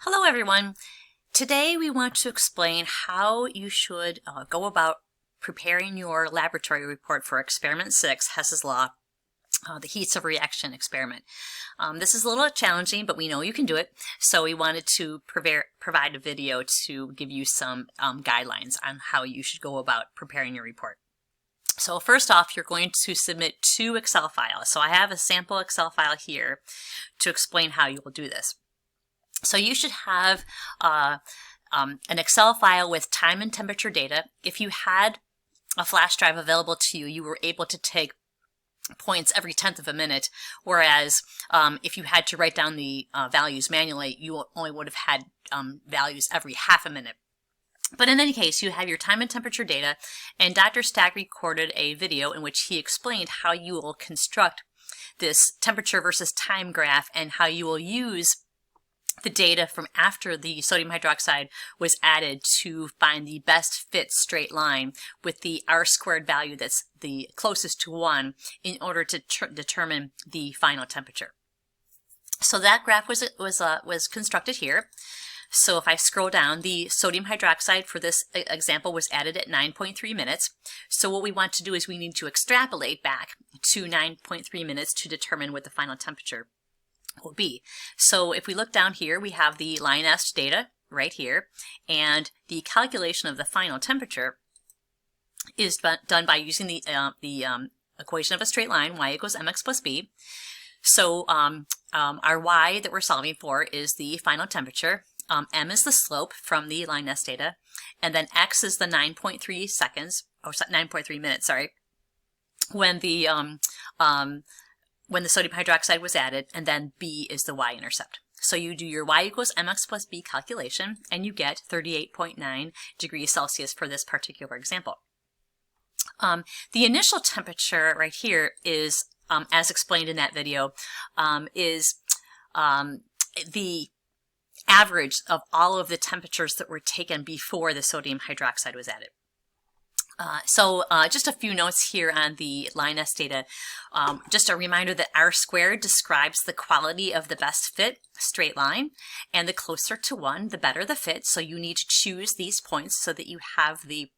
Hello everyone. Today we want to explain how you should go about preparing your laboratory report for experiment 6, Hess's law, the heats of reaction experiment. This is a little challenging, but we know you can do it, so we wanted to provide a video to give you some guidelines on how you should go about preparing your report. So first off, you're going to submit 2 Excel files. So I have a sample Excel file here to explain how you will do this. So you should have an Excel file with time and temperature data. If you had a flash drive available to you, you were able to take points every 1/10 of a minute, whereas if you had to write down the values manually, you only would have had values every 1/2 a minute. But in any case, you have your time and temperature data, and Dr. Stack recorded a video in which he explained how you will construct this temperature versus time graph and how you will use the data from after the sodium hydroxide was added to find the best fit straight line with the R² value that's the closest to 1 in order to determine the final temperature. So that graph was constructed here. So if I scroll down, the sodium hydroxide for this example was added at 9.3 minutes. So what we want to do is we need to extrapolate back to 9.3 minutes to determine what the final temperature will be. So if we look down here, we have the line S data right here, and the calculation of the final temperature is done by using the equation of a straight line, y equals mx plus b. So our y that we're solving for is the final temperature. M is the slope from the line S data, and then x is the 9.3 seconds, or 9.3 minutes, sorry, when the sodium hydroxide was added, and then b is the y-intercept. So you do your y equals mx plus b calculation, and you get 38.9 degrees Celsius for this particular example. The initial temperature right here is, as explained in that video, is the average of all of the temperatures that were taken before the sodium hydroxide was added. Just a few notes here on the line S data. Just a reminder that R² describes the quality of the best fit straight line, and the closer to 1, the better the fit. So you need to choose these points so that you have the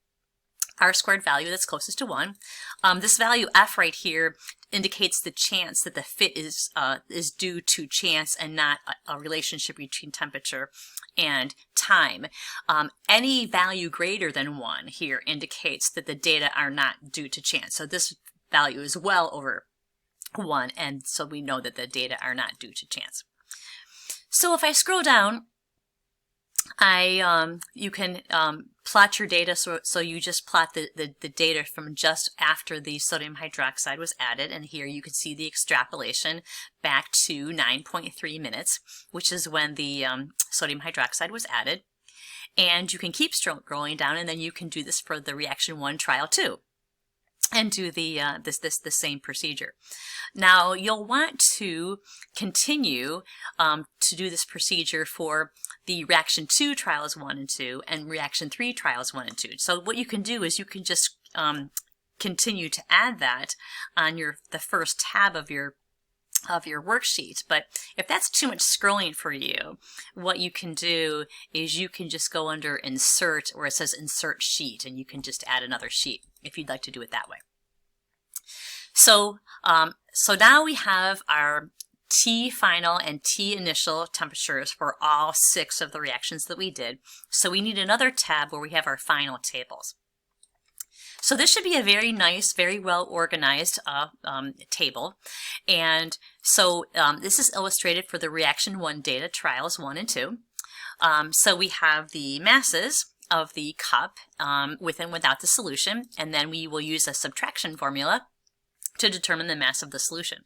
R² value that's closest to 1. This value F right here indicates the chance that the fit is due to chance and not a relationship between temperature and time. Any value greater than 1 here indicates that the data are not due to chance. So this value is well over 1, and so we know that the data are not due to chance. So if I scroll down, you can plot your data, so you just plot the data from just after the sodium hydroxide was added, and here you can see the extrapolation back to 9.3 minutes, which is when the sodium hydroxide was added. And you can keep scrolling down, and then you can do this for the reaction 1 trial 2 and do the same procedure. Now you'll want to continue to do this procedure for the reaction 2 trials 1 and 2 and reaction 3 trials 1 and 2. So what you can do is you can just continue to add that on the first tab of your worksheet. But if that's too much scrolling for you, what you can do is you can just go under Insert, where it says Insert Sheet, and you can just add another sheet if you'd like to do it that way. So now we have our T final and T initial temperatures for all 6 of the reactions that we did. So we need another tab where we have our final tables. So this should be a very nice, very well organized table. And so this is illustrated for the reaction 1 data, trials 1 and 2. So we have the masses of the cup with and without the solution, and then we will use a subtraction formula to determine the mass of the solution.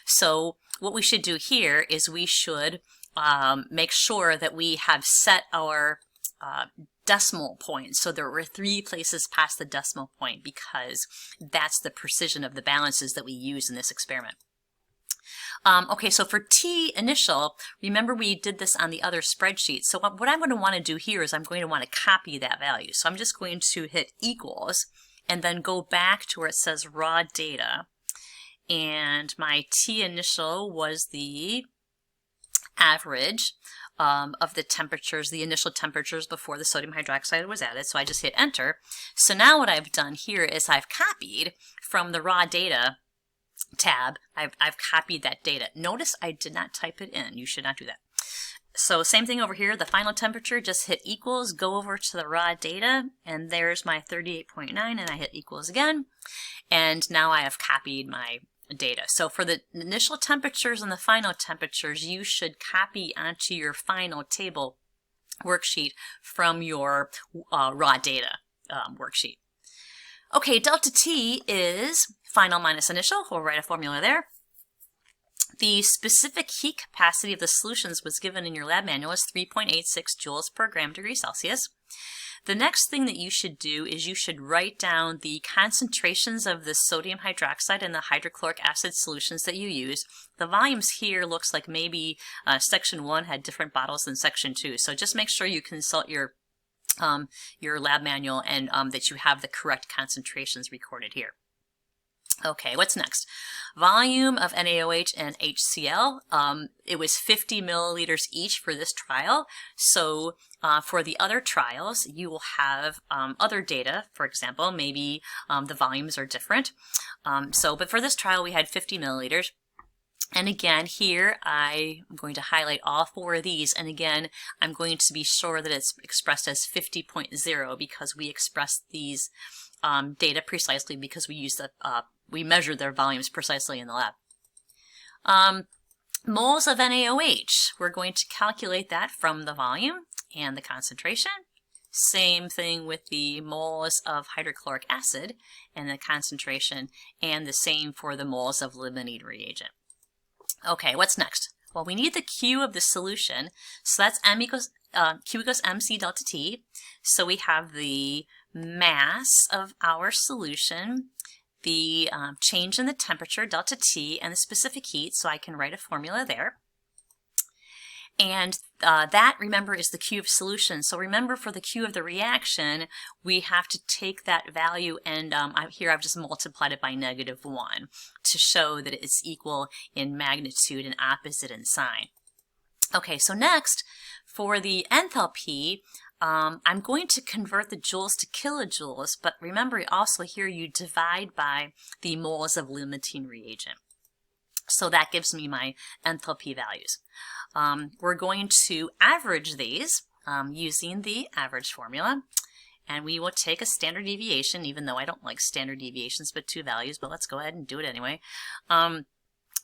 So what we should do here is we should make sure that we have set our decimal point. So there were 3 places past the decimal point, because that's the precision of the balances that we use in this experiment. Okay, so for T initial, remember we did this on the other spreadsheet. So what I'm going to want to do here is I'm going to want to copy that value. So I'm just going to hit equals and then go back to where it says raw data. And my T initial was the average of the temperatures, the initial temperatures before the sodium hydroxide was added. So I just hit enter. So now what I've done here is I've copied from the raw data tab, I've copied that data. Notice I did not type it in. You should not do that. So same thing over here, the final temperature, just hit equals, go over to the raw data, and there's my 38.9, and I hit equals again. And now I have copied my data. So for the initial temperatures and the final temperatures, you should copy onto your final table worksheet from your raw data worksheet. Okay, delta T is final minus initial. We'll write a formula there. The specific heat capacity of the solutions was given in your lab manual as 3.86 joules per gram degree Celsius. The next thing that you should do is you should write down the concentrations of the sodium hydroxide and the hydrochloric acid solutions that you use. The volumes here looks like maybe section 1 had different bottles than section 2, so just make sure you consult your lab manual and that you have the correct concentrations recorded here. Okay, what's next? Volume of NaOH and HCl. It was 50 milliliters each for this trial. So for the other trials, you will have other data. For example, maybe the volumes are different. But for this trial, we had 50 milliliters. And again, here I am going to highlight all 4 of these. And again, I'm going to be sure that it's expressed as 50.0 because we expressed these data precisely because we used we measured their volumes precisely in the lab. Moles of NaOH, we're going to calculate that from the volume and the concentration. Same thing with the moles of hydrochloric acid and the concentration, and the same for the moles of limonene reagent. Okay, what's next? Well, we need the Q of the solution, so that's Q equals MC delta T. So we have the mass of our solution, the change in the temperature, delta T, and the specific heat, so I can write a formula there. And that, remember, is the Q of solution. So remember, for the Q of the reaction, we have to take that value and here I've just multiplied it by -1 to show that it's equal in magnitude and opposite in sign. Okay, so next, for the enthalpy, I'm going to convert the joules to kilojoules, but remember also here you divide by the moles of limonene reagent. So that gives me my enthalpy values. We're going to average these using the average formula, and we will take a standard deviation, even though I don't like standard deviations but 2 values, but let's go ahead and do it anyway.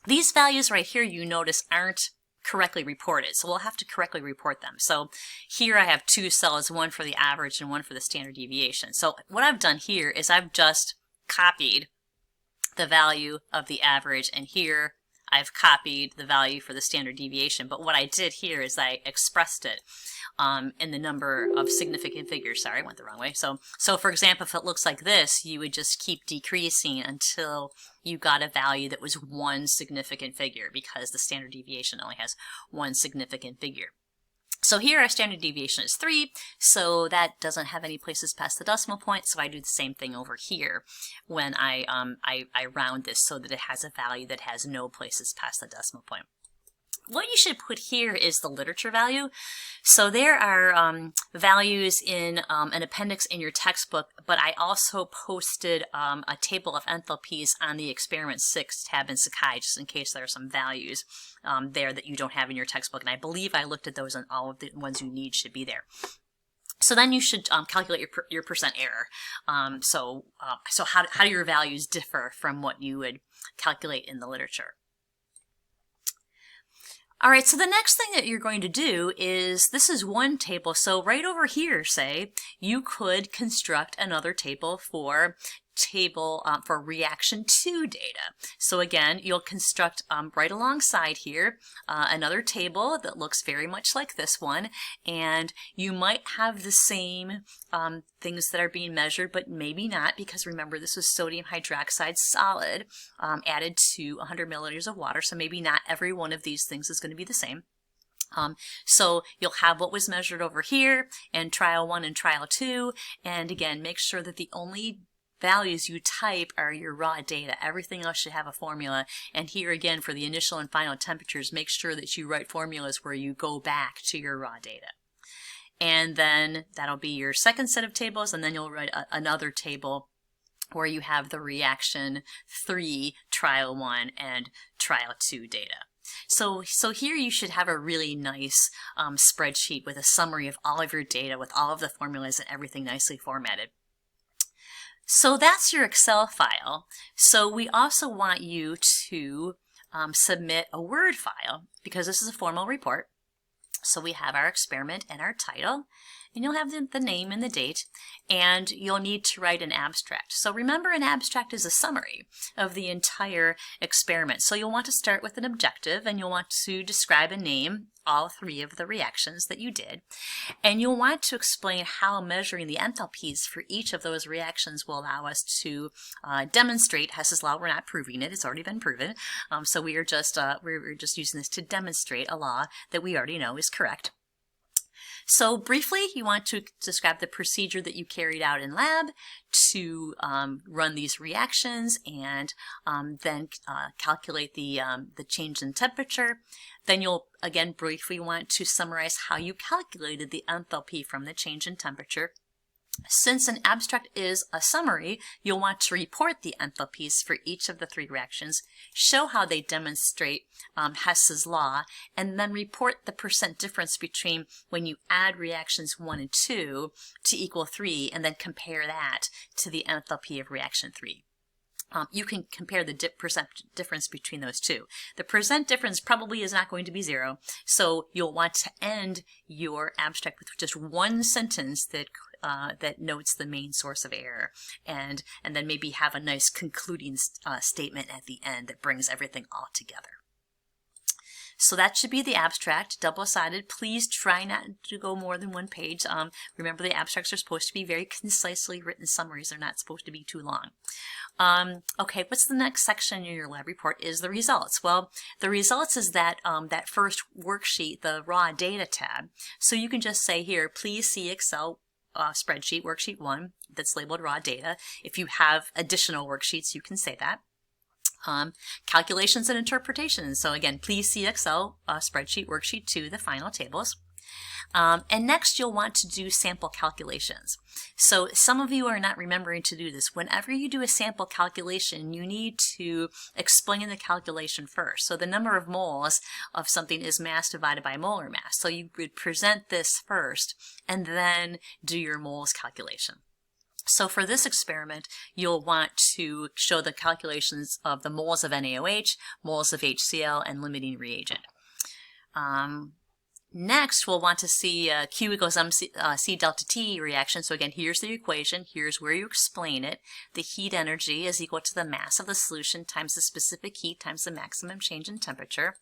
These values right here, you notice, aren't correctly reported, so we'll have to correctly report them. So here I have 2 cells, one for the average and one for the standard deviation. So what I've done here is I've just copied the value of the average, and here I've copied the value for the standard deviation. But what I did here is I expressed it in the number of significant figures. Sorry, I went the wrong way. So for example, if it looks like this, you would just keep decreasing until you got a value that was 1 significant figure, because the standard deviation only has 1 significant figure. So here our standard deviation is 3, so that doesn't have any places past the decimal point, so I do the same thing over here when I round this so that it has a value that has no places past the decimal point. What you should put here is the literature value. So there are values in an appendix in your textbook, but I also posted a table of enthalpies on the Experiment 6 tab in Sakai, just in case there are some values there that you don't have in your textbook. And I believe I looked at those, and all of the ones you need should be there. So then you should calculate your percent error. So how do your values differ from what you would calculate in the literature? All right, so the next thing that you're going to do is, this is one table, so right over here, say, you could construct another table for reaction 2 data. So again, you'll construct right alongside here another table that looks very much like this one, and you might have the same things that are being measured, but maybe not, because remember, this was sodium hydroxide solid added to 100 milliliters of water, so maybe not every one of these things is going to be the same. So you'll have what was measured over here in trial 1 and trial 2, and again, make sure that the only values you type are your raw data. Everything else should have a formula. And here again, for the initial and final temperatures, make sure that you write formulas where you go back to your raw data. And then that'll be your second set of tables, and then you'll write another table where you have the reaction 3, trial 1, and trial 2 data. So here you should have a really nice spreadsheet with a summary of all of your data with all of the formulas and everything nicely formatted. So that's your Excel file. So we also want you to submit a Word file because this is a formal report. So we have our experiment and our title, and you'll have the name and the date, and you'll need to write an abstract. So remember, an abstract is a summary of the entire experiment. So you'll want to start with an objective, and you'll want to describe and name all 3 of the reactions that you did. And you'll want to explain how measuring the enthalpies for each of those reactions will allow us to demonstrate Hess's law. We're not proving it, it's already been proven. So we're just using this to demonstrate a law that we already know is correct. So briefly, you want to describe the procedure that you carried out in lab to run these reactions, and then calculate the change in temperature. Then you'll again briefly want to summarize how you calculated the enthalpy from the change in temperature. Since an abstract is a summary, you'll want to report the enthalpies for each of the 3 reactions, show how they demonstrate Hess's law, and then report the percent difference between when you add reactions 1 and 2 to equal 3, and then compare that to the enthalpy of reaction 3. You can compare the percent difference between those two. The percent difference probably is not going to be 0, so you'll want to end your abstract with just one sentence that that notes the main source of error, and then maybe have a nice concluding statement at the end that brings everything all together. So that should be the abstract, double-sided. Please try not to go more than 1 page. Remember, the abstracts are supposed to be very concisely written summaries. They're not supposed to be too long. Okay, what's the next section in your lab report is the results. Well, the results is that, that first worksheet, the raw data tab. So you can just say here, please see Excel spreadsheet, worksheet 1, that's labeled raw data. If you have additional worksheets, you can say that. Calculations and interpretations. So again, please see Excel spreadsheet, worksheet 2, the final tables. And next you'll want to do sample calculations. So some of you are not remembering to do this. Whenever you do a sample calculation, you need to explain the calculation first. So the number of moles of something is mass divided by molar mass. So you would present this first and then do your moles calculation. So for this experiment, you'll want to show the calculations of the moles of NaOH, moles of HCl, and limiting reagent. Next, we'll want to see Q equals MC C delta T reaction. So again, here's the equation. Here's where you explain it. The heat energy is equal to the mass of the solution times the specific heat times the maximum change in temperature.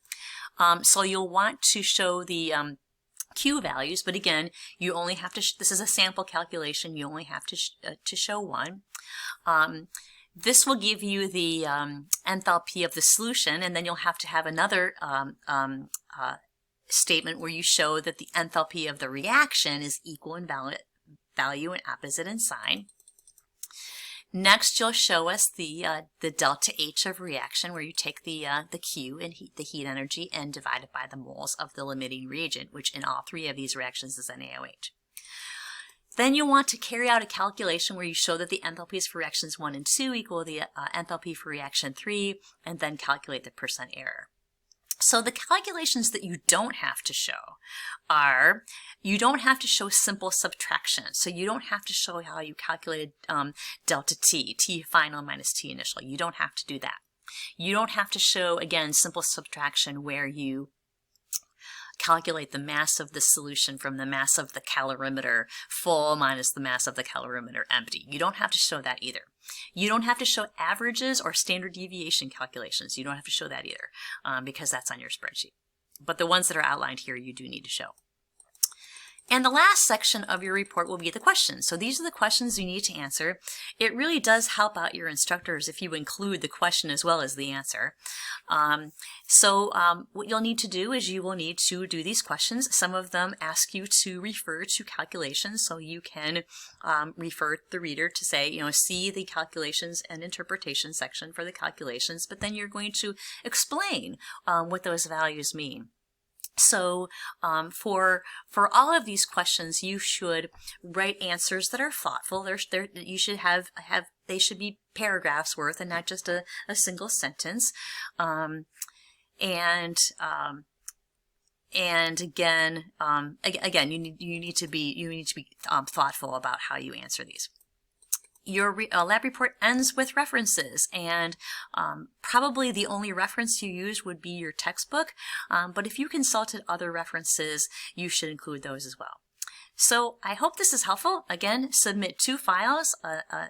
So you'll want to show the Q values, but again, you only have to, this is a sample calculation, you only have to show one. This will give you the enthalpy of the solution, and then you'll have to have another statement where you show that the enthalpy of the reaction is equal in value and opposite in sign. Next, you'll show us the delta H of reaction, where you take the Q and the heat energy and divide it by the moles of the limiting reagent, which in all 3 of these reactions is NaOH. Then you'll want to carry out a calculation where you show that the enthalpies for reactions 1 and 2 equal the enthalpy for reaction 3, and then calculate the percent error. So the calculations that you don't have to show are, you don't have to show simple subtraction. So you don't have to show how you calculated delta T, T final minus T initial. You don't have to do that. You don't have to show, again, simple subtraction where you calculate the mass of the solution from the mass of the calorimeter full minus the mass of the calorimeter empty. You don't have to show that either. You don't have to show averages or standard deviation calculations. You don't have to show that either because that's on your spreadsheet. But the ones that are outlined here, you do need to show. And the last section of your report will be the questions. So these are the questions you need to answer. It really does help out your instructors if you include the question as well as the answer. What you'll need to do is you will need to do these questions. Some of them ask you to refer to calculations, so you can refer the reader to say, see the calculations and interpretation section for the calculations, but then you're going to explain what those values mean. So for all of these questions, you should write answers that are thoughtful. You should have they should be paragraphs worth and not just a single sentence. And again, you need to be thoughtful about how you answer these. Your lab report ends with references, and probably the only reference you use would be your textbook, but if you consulted other references, you should include those as well. So I hope this is helpful. Again, submit 2 files,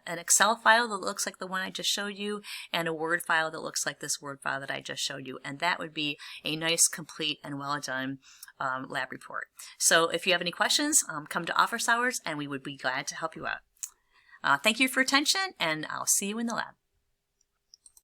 an Excel file that looks like the one I just showed you, and a Word file that looks like this Word file that I just showed you, and that would be a nice, complete, and well done lab report. So if you have any questions, come to office hours and we would be glad to help you out. Thank you for your attention, and I'll see you in the lab.